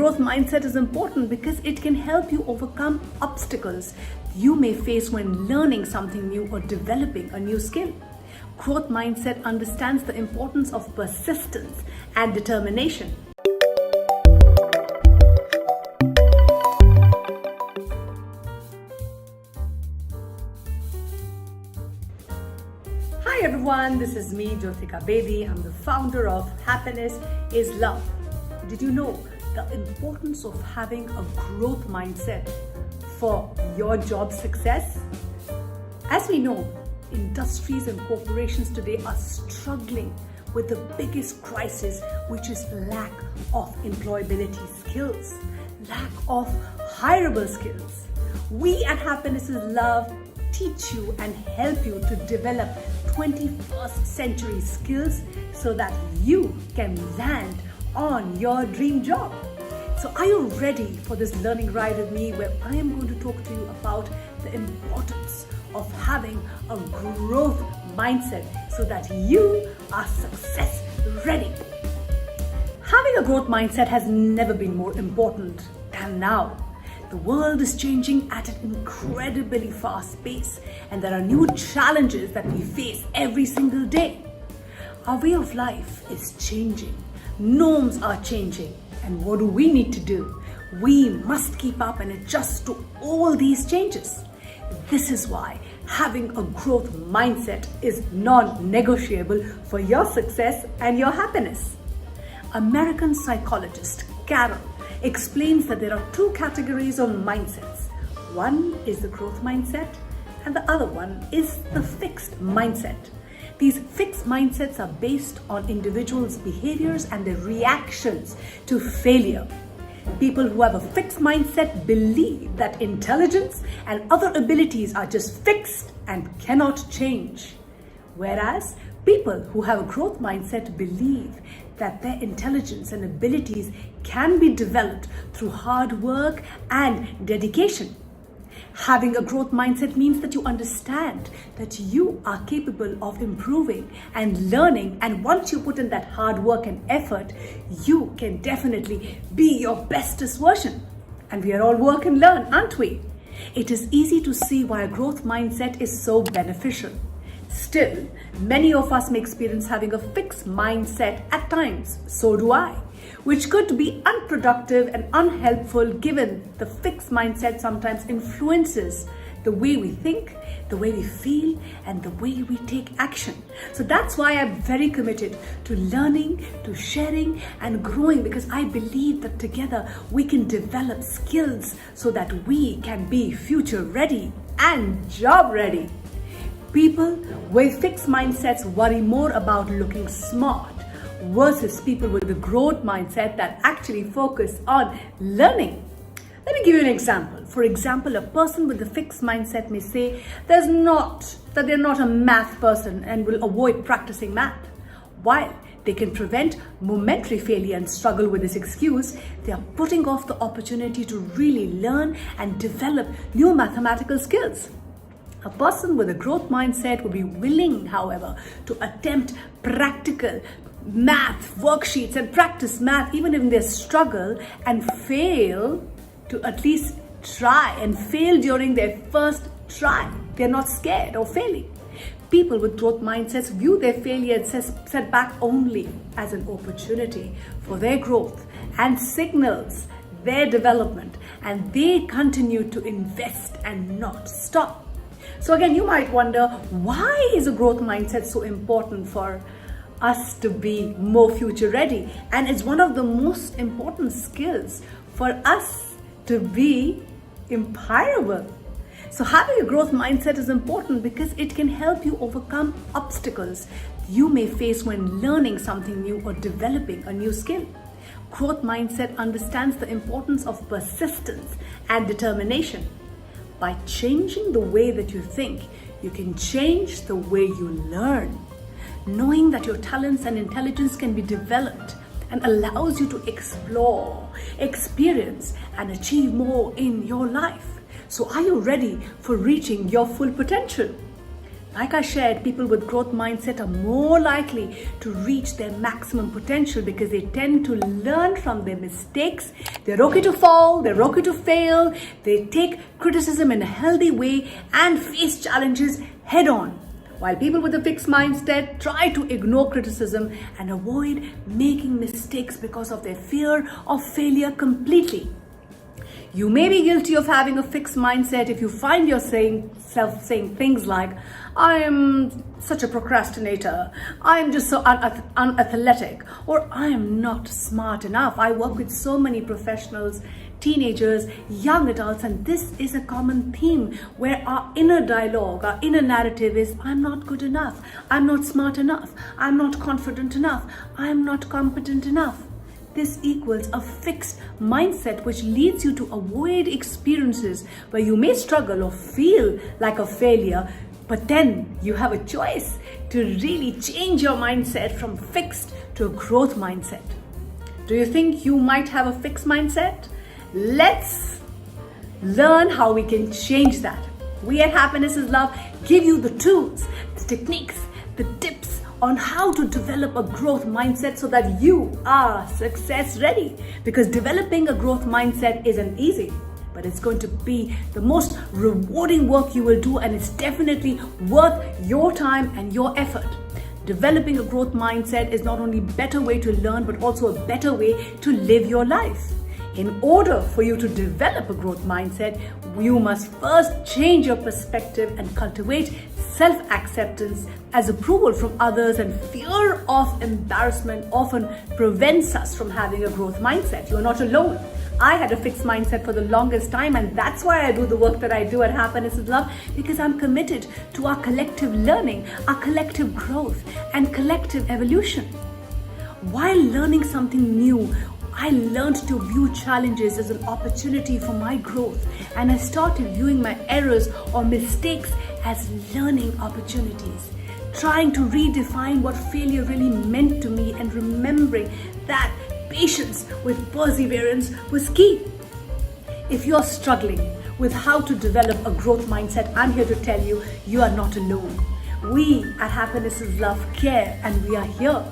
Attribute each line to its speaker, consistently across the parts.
Speaker 1: growth mindset is important because it can help you overcome obstacles you may face when learning something new or developing a new skill. Growth mindset understands the importance of persistence and determination. Hi everyone, this is me, Jyotika Bedi. I'm the founder of Happiness is Love. Did you know the importance of having a growth mindset for your job success? As we know, industries and corporations today are struggling with the biggest crisis, which is lack of employability skills, lack of hireable skills. We at Happiness is Love teach you and help you to develop 21st century skills so that you can land on your dream job. So are you ready for this learning ride with me, where I am going to talk to you about the importance of having a growth mindset so that you are success ready? Having a growth mindset has never been more important than now. The world is changing at an incredibly fast pace, and there are new challenges that we face every single day. Our way of life is changing. Norms are changing. And what do we need to do? We must keep up and adjust to all these changes. This is why having a growth mindset is non-negotiable for your success and your happiness. American psychologist Carol explains that there are two categories of mindsets. One is the growth mindset, and the other one is the fixed mindset. These fixed mindsets are based on individuals' behaviors and their reactions to failure. People who have a fixed mindset believe that intelligence and other abilities are just fixed and cannot change. Whereas people who have a growth mindset believe that their intelligence and abilities can be developed through hard work and dedication. Having a growth mindset means that you understand that you are capable of improving and learning, and once you put in that hard work and effort, you can definitely be your bestest version. And we are all work and learn, aren't we? It is easy to see why a growth mindset is so beneficial. Still, many of us may experience having a fixed mindset at times, so do I, which could be unproductive and unhelpful, given the fixed mindset sometimes influences the way we think, the way we feel, and the way we take action. So that's why I'm very committed to learning, to sharing, and growing, because I believe that together we can develop skills so that we can be future ready and job ready. People with fixed mindsets worry more about looking smart versus people with a growth mindset that actually focus on learning. Let me give you an example. For example, a person with a fixed mindset may say they're not a math person and will avoid practicing math. While they can prevent momentary failure and struggle with this excuse, they are putting off the opportunity to really learn and develop new mathematical skills. A person with a growth mindset will be willing, however, to attempt practical math worksheets and practice math even if they struggle and fail, to at least try and fail during their first try. They're not scared of failing. People with growth mindsets view their failure and setback only as an opportunity for their growth and signals their development, and they continue to invest and not stop. So again, you might wonder, why is a growth mindset so important for us to be more future ready? And it's one of the most important skills for us to be empirable. So having a growth mindset is important because it can help you overcome obstacles you may face when learning something new or developing a new skill. Growth mindset understands the importance of persistence and determination. By changing the way that you think, you can change the way you learn. Knowing that your talents and intelligence can be developed and allows you to explore, experience, and achieve more in your life. So are you ready for reaching your full potential? Like I shared, people with growth mindset are more likely to reach their maximum potential because they tend to learn from their mistakes. They're okay to fall, they're okay to fail, they take criticism in a healthy way and face challenges head on. While people with a fixed mindset try to ignore criticism and avoid making mistakes because of their fear of failure completely. You may be guilty of having a fixed mindset if you find yourself saying things like, I am such a procrastinator, I am just so unathletic, or I am not smart enough. I work with so many professionals, teenagers, young adults, and this is a common theme where our inner dialogue, our inner narrative is, I'm not good enough, I'm not smart enough, I'm not confident enough, I'm not competent enough. This equals a fixed mindset which leads you to avoid experiences where you may struggle or feel like a failure, but then you have a choice to really change your mindset from fixed to a growth mindset. Do you think you might have a fixed mindset? Let's learn how we can change that. We at Happiness is Love give you the tools, the techniques, the tips on how to develop a growth mindset so that you are success ready. Because developing a growth mindset isn't easy, but it's going to be the most rewarding work you will do, and it's definitely worth your time and your effort. Developing a growth mindset is not only a better way to learn, but also a better way to live your life. In order for you to develop a growth mindset, you must first change your perspective and cultivate self-acceptance, as approval from others and fear of embarrassment often prevents us from having a growth mindset. You're not alone. I had a fixed mindset for the longest time, and that's why I do the work that I do at Happiness is Love, because I'm committed to our collective learning, our collective growth, and collective evolution. While learning something new, I learned to view challenges as an opportunity for my growth, and I started viewing my errors or mistakes as learning opportunities, trying to redefine what failure really meant to me and remembering that patience with perseverance was key. If you're struggling with how to develop a growth mindset, I'm here to tell you, you are not alone. We at Happiness is Love care, and we are here.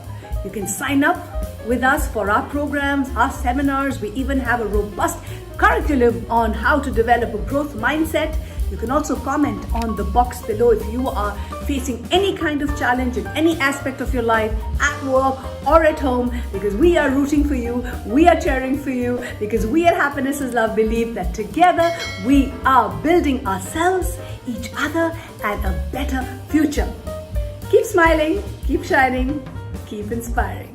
Speaker 1: You can sign up with us for our programs, our seminars. We even have a robust curriculum on how to develop a growth mindset. You can also comment on the box below if you are facing any kind of challenge in any aspect of your life, at work or at home, because we are rooting for you, we are cheering for you, because we at Happiness is Love believe that together we are building ourselves, each other, and a better future. Keep smiling, keep shining, keep inspiring.